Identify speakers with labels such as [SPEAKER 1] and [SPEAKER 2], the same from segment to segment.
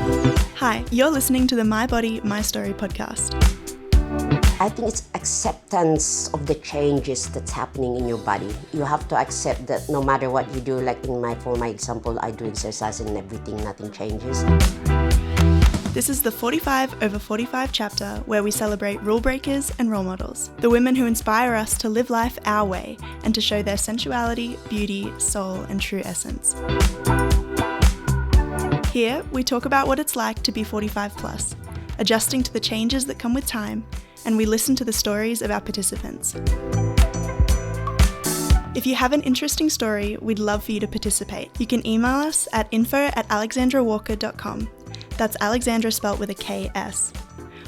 [SPEAKER 1] Hi, you're listening to the My Body, My Story podcast.
[SPEAKER 2] I think it's acceptance of the changes that's happening in your body. You have to accept that no matter what you do, like for my example, I do exercise and everything, nothing changes.
[SPEAKER 1] This is the 45 over 45 chapter where we celebrate rule breakers and role models, the women who inspire us to live life our way and to show their sensuality, beauty, soul, and true essence. Here, we talk about what it's like to be 45 plus, adjusting to the changes that come with time, and we listen to the stories of our participants. If you have an interesting story, we'd love for you to participate. You can email us at info@alexandrawalker.com. That's Alexandra spelt with a K-S.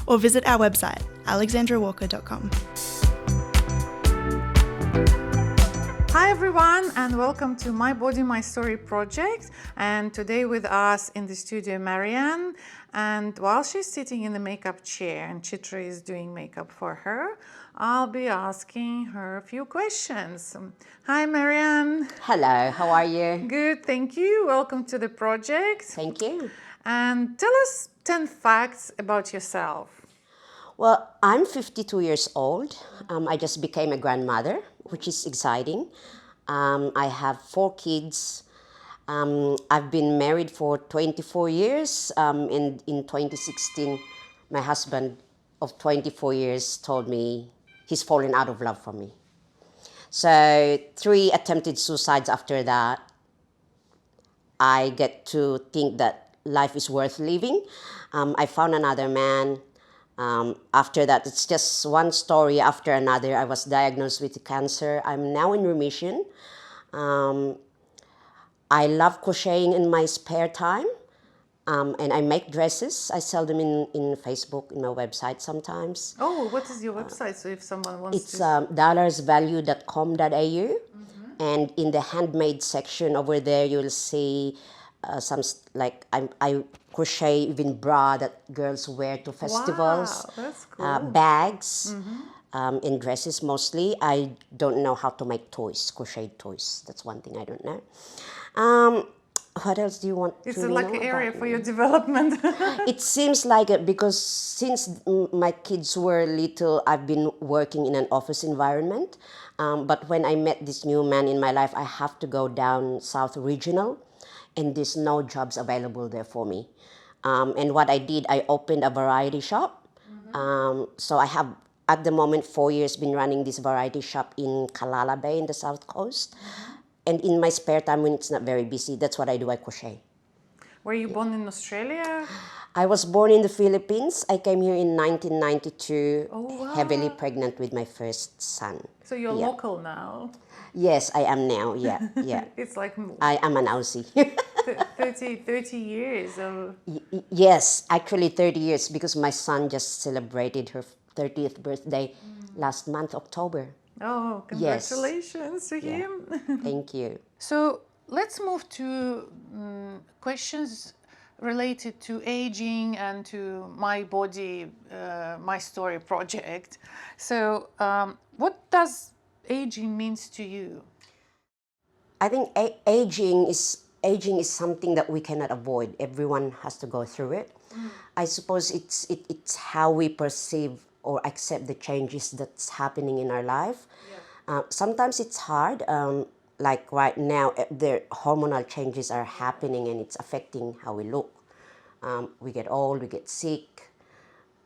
[SPEAKER 1] Or visit our website, alexandrawalker.com.
[SPEAKER 3] Hi everyone, and welcome to My Body, My Story project. And today with us in the studio, Maryann. And while she's sitting in the makeup chair and Chitra is doing makeup for her, I'll be asking her a few questions. Hi Maryann.
[SPEAKER 2] Hello, how are you?
[SPEAKER 3] Good, thank you. Welcome to the project.
[SPEAKER 2] Thank you.
[SPEAKER 3] And tell us 10 facts about yourself.
[SPEAKER 2] Well, I'm 52 years old. I just became a grandmother, which is exciting. I have 4 kids. I've been married for 24 years, and in 2016, my husband of 24 years told me he's fallen out of love for me. So 3 attempted suicides after that. I get to think that life is worth living. I found another man. After that, it's just one story after another. I was diagnosed with cancer. I'm now in remission. I love crocheting in my spare time, and I make dresses. I sell them in Facebook, in my website sometimes.
[SPEAKER 3] Oh, what is your website? So if someone wants
[SPEAKER 2] It's dollarsvalue.com.au, and in the handmade section over there, you'll see I crochet even bra that girls wear to festivals.
[SPEAKER 3] Wow, that's cool.
[SPEAKER 2] Bags, and dresses mostly. I don't know how to make toys, crocheted toys. That's one thing I don't know. What else do you want
[SPEAKER 3] It's
[SPEAKER 2] to know
[SPEAKER 3] like an area
[SPEAKER 2] about
[SPEAKER 3] for
[SPEAKER 2] me?
[SPEAKER 3] your development.
[SPEAKER 2] It seems like it because since my kids were little, I've been working in an office environment. But when I met this new man in my life, I have to go down South Regional, and there's no jobs available there for me. And what I did, I opened a variety shop. So I have, at the moment, 4 years been running this variety shop in Kalala Bay in the South Coast. And in my spare time, when it's not very busy, that's what I do, I crochet.
[SPEAKER 3] Were you born in Australia?
[SPEAKER 2] I was born in the Philippines. I came here in 1992,
[SPEAKER 3] Oh, wow.
[SPEAKER 2] heavily pregnant with my first son.
[SPEAKER 3] So you're
[SPEAKER 2] Yeah.
[SPEAKER 3] local now.
[SPEAKER 2] Yes, I am now, yeah.
[SPEAKER 3] It's like
[SPEAKER 2] I am an Aussie.
[SPEAKER 3] 30 years of...
[SPEAKER 2] Yes, actually 30 years because my son just celebrated her 30th birthday last month, October.
[SPEAKER 3] Oh,
[SPEAKER 2] Yes.
[SPEAKER 3] congratulations to him.
[SPEAKER 2] Thank you.
[SPEAKER 3] So let's move to questions related to aging and to My Body, My Story project. So what does aging means to you?
[SPEAKER 2] I think aging is something that we cannot avoid. Everyone has to go through it. I suppose it's how we perceive or accept the changes that's happening in our life. Sometimes it's hard. Like right now, the hormonal changes are happening and it's affecting how we look. We get old, we get sick.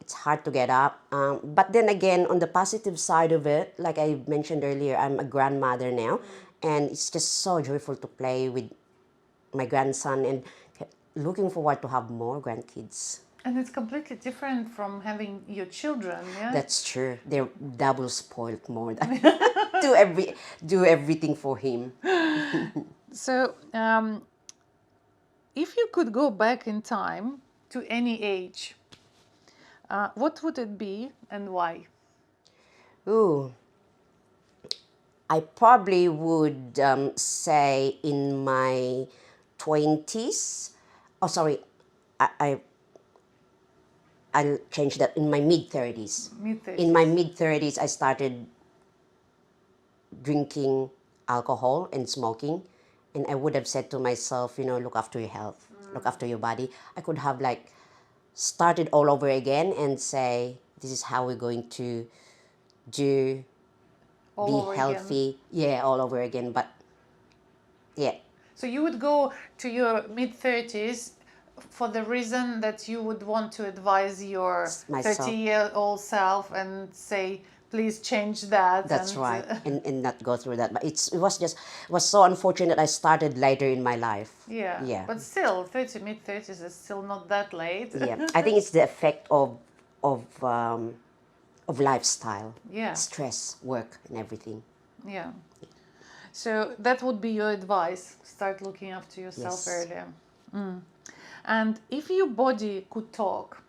[SPEAKER 2] It's hard to get up. But then again, on the positive side of it, like I mentioned earlier, I'm a grandmother now. And it's just so joyful to play with my grandson and looking forward to have more grandkids.
[SPEAKER 3] And it's completely different from having your children, yeah?
[SPEAKER 2] That's true. They're double spoiled more than do everything for him.
[SPEAKER 3] So, if you could go back in time to any age, what would it be and why?
[SPEAKER 2] Ooh. I probably would say in my 20s. Oh, sorry. I'll change that. In my mid-30s. In my mid-30s, I started drinking alcohol and smoking. And I would have said to myself, look after your health. look after your body. I could have like started all over again and say, this is how we're going to do,
[SPEAKER 3] All
[SPEAKER 2] be
[SPEAKER 3] over again.
[SPEAKER 2] healthy. Yeah, all over again. But yeah,
[SPEAKER 3] So you would go to your mid-30s for the reason that you would want to advise your
[SPEAKER 2] Myself.
[SPEAKER 3] 30-year-old self and say, please change that.
[SPEAKER 2] that's
[SPEAKER 3] and,
[SPEAKER 2] right. And not go through that. But it was so unfortunate I started later in my life.
[SPEAKER 3] Yeah.
[SPEAKER 2] Yeah.
[SPEAKER 3] But still, mid-30s is still not that late.
[SPEAKER 2] Yeah. I think it's the effect of lifestyle,
[SPEAKER 3] Yeah.
[SPEAKER 2] stress, work, and everything.
[SPEAKER 3] Yeah. So that would be your advice. Start looking after yourself
[SPEAKER 2] Yes.
[SPEAKER 3] earlier. And if your body could talk,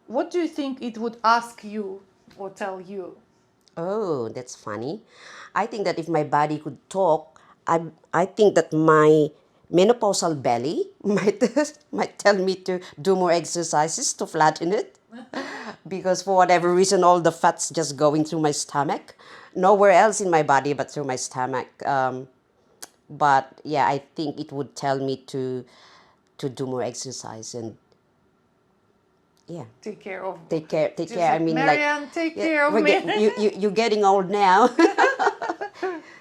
[SPEAKER 3] what do you think it would ask you or tell you?
[SPEAKER 2] Oh, that's funny. I think that if my body could talk, I think that my menopausal belly might tell me to do more exercises to flatten it. Because for whatever reason, all the fat's just going through my stomach. Nowhere else in my body but through my stomach. But yeah, I think it would tell me to do more exercise and yeah.
[SPEAKER 3] Take care of
[SPEAKER 2] Take care.
[SPEAKER 3] Just
[SPEAKER 2] I mean, like
[SPEAKER 3] Maryann, take
[SPEAKER 2] yeah,
[SPEAKER 3] care of
[SPEAKER 2] we're
[SPEAKER 3] me.
[SPEAKER 2] you're getting old now.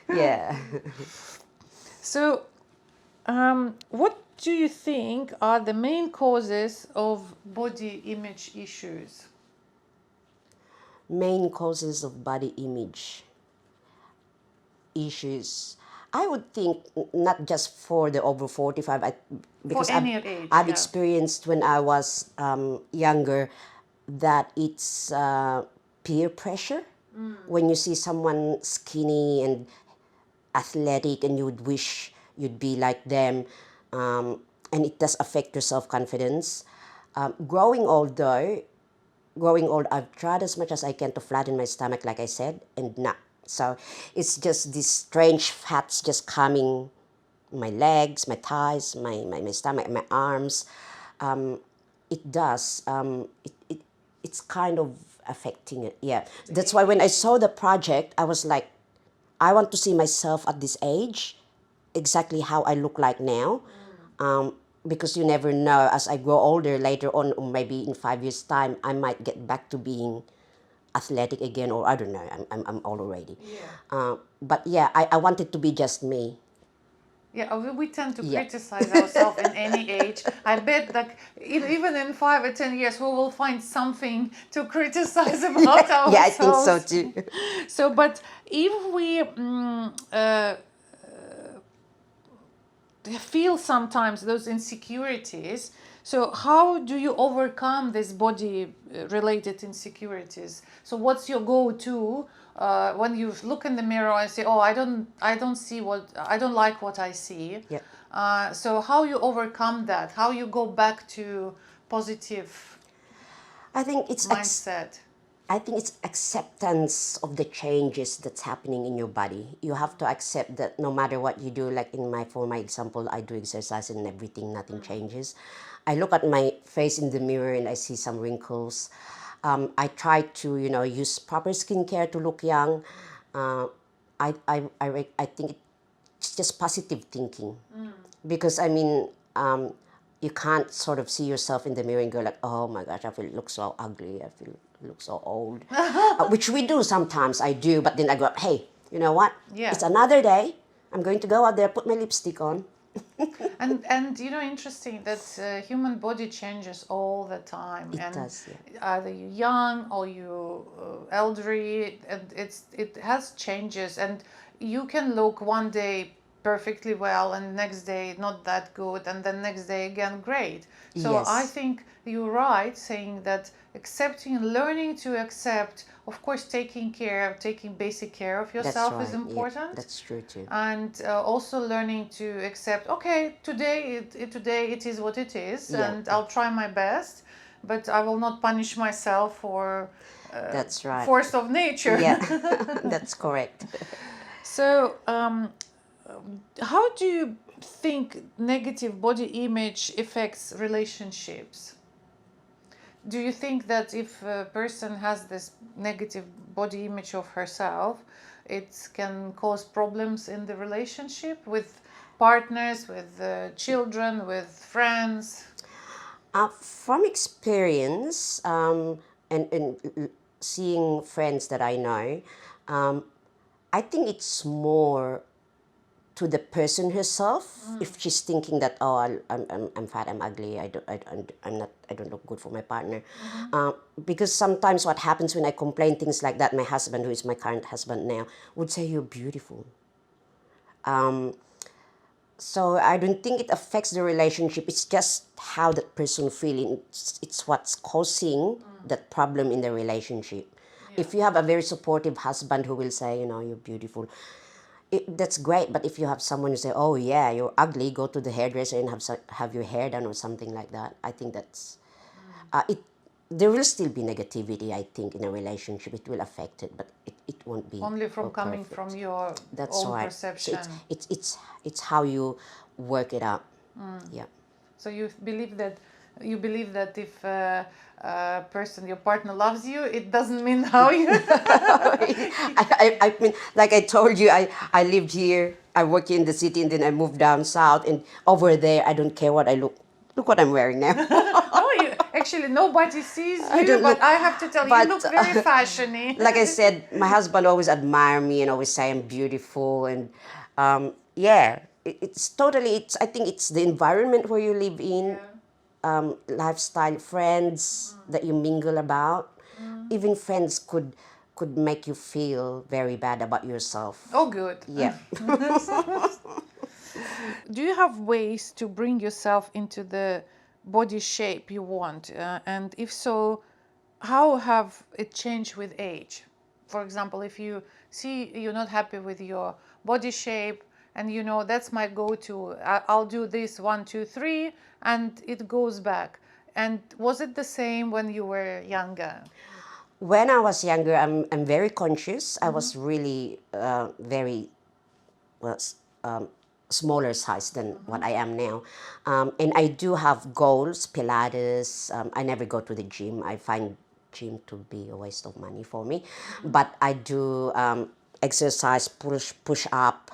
[SPEAKER 2] Yeah.
[SPEAKER 3] So, what do you think are the main causes of body image issues?
[SPEAKER 2] Main causes of body image issues. I would think not just for the over 45, because
[SPEAKER 3] any age,
[SPEAKER 2] I've
[SPEAKER 3] yeah.
[SPEAKER 2] experienced when I was younger that it's peer pressure. When you see someone skinny and athletic and you would wish you'd be like them, and it does affect your self-confidence. Growing old, I've tried as much as I can to flatten my stomach, like I said, and not. So it's just these strange fats just coming, my legs, my thighs, my stomach, my arms. It does. It's kind of affecting it. Yeah. That's why when I saw the project, I was like, I want to see myself at this age, exactly how I look like now. Because you never know, as I grow older later on, or maybe in 5 years' time, I might get back to being athletic again, or I don't know, I'm old already.
[SPEAKER 3] Yeah.
[SPEAKER 2] But yeah, I want it to be just me.
[SPEAKER 3] Yeah, we tend to
[SPEAKER 2] Yeah.
[SPEAKER 3] criticize ourselves in any age. I bet that even in 5 or 10 years, we will find something to criticize about ourselves.
[SPEAKER 2] Yeah, I think so too.
[SPEAKER 3] So, but if we feel sometimes those insecurities, so how do you overcome these body related insecurities? So what's your go-to when you look in the mirror and say, oh, I don't like what I see?
[SPEAKER 2] Yeah.
[SPEAKER 3] So how you overcome that? How you go back to positive
[SPEAKER 2] I think it's
[SPEAKER 3] mindset?
[SPEAKER 2] I think it's acceptance of the changes that's happening in your body. You have to accept that no matter what you do, like for my example, I do exercise and everything, nothing changes. I look at my face in the mirror and I see some wrinkles. I try to, use proper skincare to look young. I think it's just positive thinking. Because, I mean, you can't sort of see yourself in the mirror and go like, oh my gosh, I feel look so ugly. I feel look so old. Which we do sometimes, I do. But then I go, hey, you know what?
[SPEAKER 3] Yeah.
[SPEAKER 2] It's another day. I'm going to go out there, put my lipstick on.
[SPEAKER 3] And interesting that human body changes all the time.
[SPEAKER 2] It
[SPEAKER 3] and
[SPEAKER 2] does, yeah.
[SPEAKER 3] Either you're young or you elderly, and it has changes, and you can look one day perfectly well and next day not that good, and then next day again great. So
[SPEAKER 2] Yes.
[SPEAKER 3] I think you're right saying that learning to accept, of course, taking basic care of yourself is important.
[SPEAKER 2] Yeah, that's true too.
[SPEAKER 3] And also learning to accept, okay, today it is what it is,
[SPEAKER 2] Yeah.
[SPEAKER 3] and I'll try my best, but I will not punish myself for
[SPEAKER 2] That's right.
[SPEAKER 3] force of nature.
[SPEAKER 2] Yeah, that's correct.
[SPEAKER 3] So how do you think negative body image affects relationships? Do you think that if a person has this negative body image of herself, it can cause problems in the relationship with partners, with children, with friends?
[SPEAKER 2] From experience and seeing friends that I know, I think it's more to the person herself. If she's thinking that, oh, I'm fat, I'm ugly, I don't look good for my partner. Because sometimes what happens when I complain things like that, my husband, who is my current husband now, would say, you're beautiful. So I don't think it affects the relationship. It's just how that person feeling. It's what's causing that problem in the relationship. If you have a very supportive husband who will say, you're beautiful, that's great. But if you have someone who say, oh yeah, you're ugly, go to the hairdresser and have your hair done or something like that, I think that's it. There will still be negativity, I think, in a relationship. It will affect it, but it won't be
[SPEAKER 3] Only from coming
[SPEAKER 2] perfect.
[SPEAKER 3] from your
[SPEAKER 2] That's
[SPEAKER 3] own
[SPEAKER 2] right.
[SPEAKER 3] perception.
[SPEAKER 2] So it's how you work it out. Yeah.
[SPEAKER 3] So you believe that if a person, your partner, loves you, it doesn't mean how you.
[SPEAKER 2] I mean, like I told you, I lived here, I work in the city, and then I moved down south, and over there, I don't care what I look. Look what I'm wearing now.
[SPEAKER 3] No, actually nobody sees
[SPEAKER 2] I
[SPEAKER 3] you,
[SPEAKER 2] don't
[SPEAKER 3] but
[SPEAKER 2] look-
[SPEAKER 3] I have to tell you,
[SPEAKER 2] but,
[SPEAKER 3] you look very fashiony.
[SPEAKER 2] Like I said, my husband always admire me and always say I'm beautiful, and yeah, it's totally. I think it's the environment where you live in, lifestyle, friends that you mingle about. Even friends could make you feel very bad about yourself.
[SPEAKER 3] Oh, good.
[SPEAKER 2] Yeah.
[SPEAKER 3] Do you have ways to bring yourself into the body shape you want? And if so, how have it changed with age? For example, if you see you're not happy with your body shape and that's my go-to, I'll do this 1, 2, 3, and it goes back. And was it the same when you were younger?
[SPEAKER 2] When I was younger, I'm very conscious. I was really very well, smaller size than what I am now. And I do have goals, Pilates. I never go to the gym. I find gym to be a waste of money for me. But I do exercise, push up.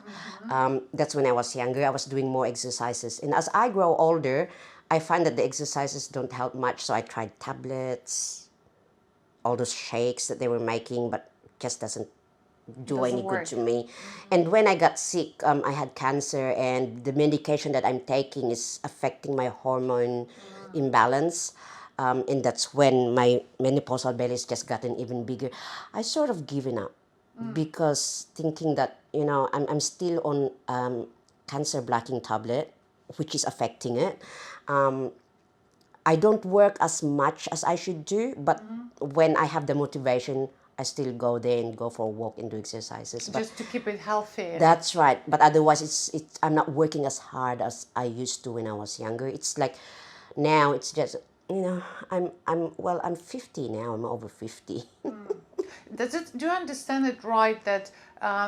[SPEAKER 2] That's when I was younger. I was doing more exercises. And as I grow older, I find that the exercises don't help much. So I tried tablets, all those shakes that they were making, but just doesn't do
[SPEAKER 3] Doesn't
[SPEAKER 2] any good
[SPEAKER 3] work.
[SPEAKER 2] to me. And when I got sick, I had cancer, and the medication that I'm taking is affecting my hormone imbalance. And that's when my menopausal belly has just gotten even bigger. I sort of given up because thinking that, I'm still on cancer blocking tablet, which is affecting it. I don't work as much as I should do, but when I have the motivation, I still go there and go for a walk and do exercises. But
[SPEAKER 3] Just to keep it healthy.
[SPEAKER 2] that's right. But otherwise, it's I'm not working as hard as I used to when I was younger. It's like now it's just I'm 50 now. I'm over 50.
[SPEAKER 3] Do you understand it right that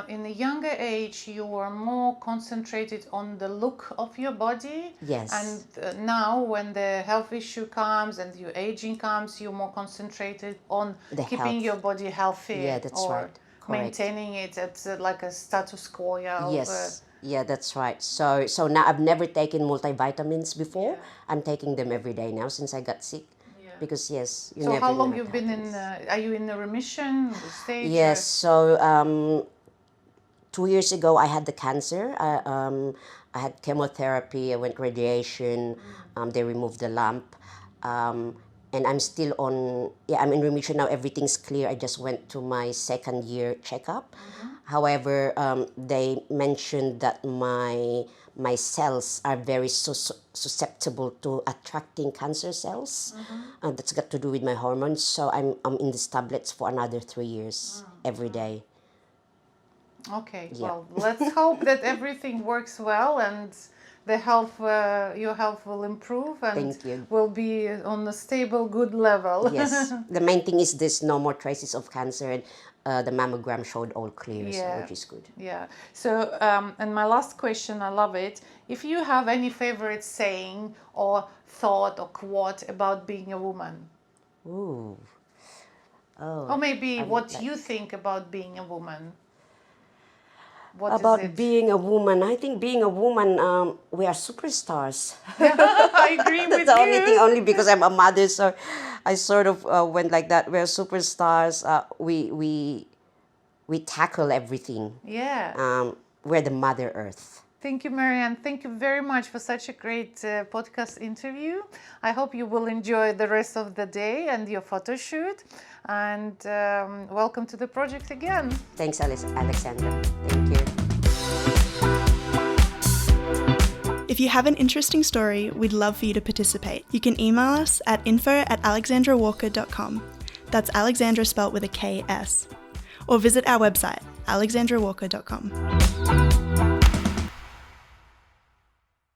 [SPEAKER 3] in a younger age you are more concentrated on the look of your body?
[SPEAKER 2] Yes.
[SPEAKER 3] And now when the health issue comes and your aging comes, you're more concentrated on
[SPEAKER 2] The
[SPEAKER 3] keeping
[SPEAKER 2] health.
[SPEAKER 3] your body healthy.
[SPEAKER 2] Yeah, that's
[SPEAKER 3] or
[SPEAKER 2] right. Correct.
[SPEAKER 3] maintaining it at like a status quo. Yeah,
[SPEAKER 2] Yes. Yeah, that's right. So now I've never taken multivitamins before.
[SPEAKER 3] Yeah.
[SPEAKER 2] I'm taking them every day now since I got sick.
[SPEAKER 3] Yeah.
[SPEAKER 2] Because yes, you
[SPEAKER 3] So
[SPEAKER 2] never
[SPEAKER 3] how
[SPEAKER 2] know
[SPEAKER 3] long
[SPEAKER 2] what
[SPEAKER 3] you've been in?
[SPEAKER 2] happens.
[SPEAKER 3] Are you in a remission stage?
[SPEAKER 2] Yes. So 2 years ago, I had the cancer. I had chemotherapy. I went radiation. They removed the lump, and I'm still on. Yeah, I'm in remission now. Everything's clear. I just went to my second year checkup. However, they mentioned that my cells are very susceptible to attracting cancer cells. That's got to do with my hormones. So I'm in these tablets for another 3 years every day.
[SPEAKER 3] Okay,
[SPEAKER 2] Yeah.
[SPEAKER 3] well, let's hope that everything works well and the health, your health will improve and
[SPEAKER 2] Thank you.
[SPEAKER 3] will be on a stable, good level.
[SPEAKER 2] Yes. The main thing is there's no more traces of cancer, and the mammogram showed all clear,
[SPEAKER 3] Yeah.
[SPEAKER 2] which is good.
[SPEAKER 3] Yeah. So, and my last question, I love it. If you have any favorite saying or thought or quote about being a woman,
[SPEAKER 2] Ooh. Oh.
[SPEAKER 3] or maybe
[SPEAKER 2] I would
[SPEAKER 3] what
[SPEAKER 2] like-
[SPEAKER 3] you think about being a woman. What is
[SPEAKER 2] About
[SPEAKER 3] it?
[SPEAKER 2] being a woman, I think being a woman, we are superstars.
[SPEAKER 3] I agree
[SPEAKER 2] That's
[SPEAKER 3] with
[SPEAKER 2] the only thing,
[SPEAKER 3] you.
[SPEAKER 2] only because I'm a mother, so I sort of went like that. We're superstars. We tackle everything.
[SPEAKER 3] Yeah.
[SPEAKER 2] We're the Mother Earth.
[SPEAKER 3] Thank you, Maryann. Thank you very much for such a great podcast interview. I hope you will enjoy the rest of the day and your photo shoot. And welcome to the project again.
[SPEAKER 2] Thanks, Alexandra. Thank you.
[SPEAKER 1] If you have an interesting story, we'd love for you to participate. You can email us at info@alexandrawalker.com. That's Alexandra spelt with a KS. Or visit our website, alexandrawalker.com.